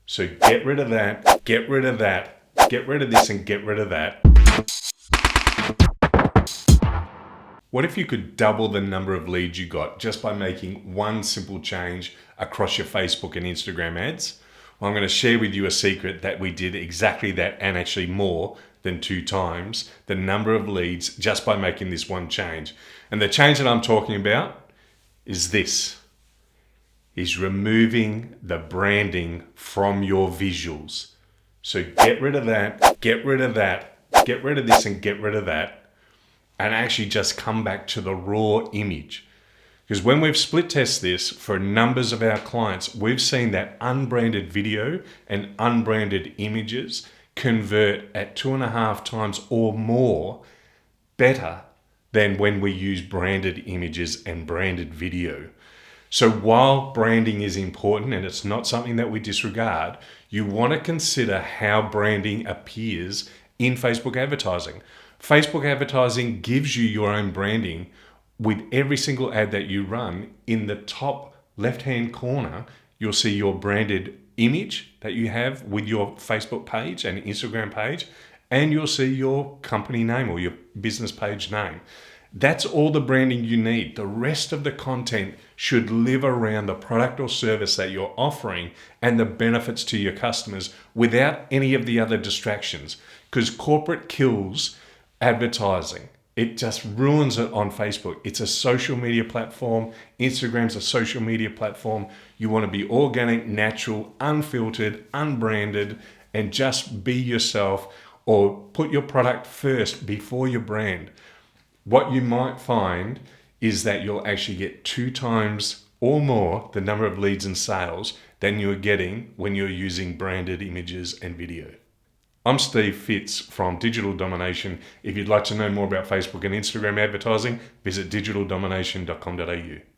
So get rid of that, get rid of that, get rid of this and get rid of that. What if you could double the number of leads you got just by making one simple change across your Facebook and Instagram ads? Well, I'm going to share with you a secret that we did exactly that, and actually more than 2 times the number of leads just by making this one change. And the change that I'm talking about is this, is removing the branding from your visuals. So get rid of that, get rid of that, get rid of this and get rid of that, and actually just come back to the raw image. Because when we've split test this for numbers of our clients, we've seen that unbranded video and unbranded images convert at 2.5 times or more better than when we use branded images and branded video. So while branding is important and it's not something that we disregard, you want to consider how branding appears in Facebook advertising. Facebook advertising gives you your own branding with every single ad that you run. In the top left-hand corner, you'll see your branded image that you have with your Facebook page and Instagram page, and you'll see your company name or your business page name. That's all the branding you need. The rest of the content should live around the product or service that you're offering and the benefits to your customers without any of the other distractions, because corporate kills advertising. It just ruins it on Facebook. It's a social media platform. Instagram's a social media platform. You want to be organic, natural, unfiltered, unbranded, and just be yourself, or put your product first before your brand. What you might find is that you'll actually get 2 times or more the number of leads and sales than you're getting when you're using branded images and video. I'm Steve Fitz from Digital Domination. If you'd like to know more about Facebook and Instagram advertising, visit digitaldomination.com.au.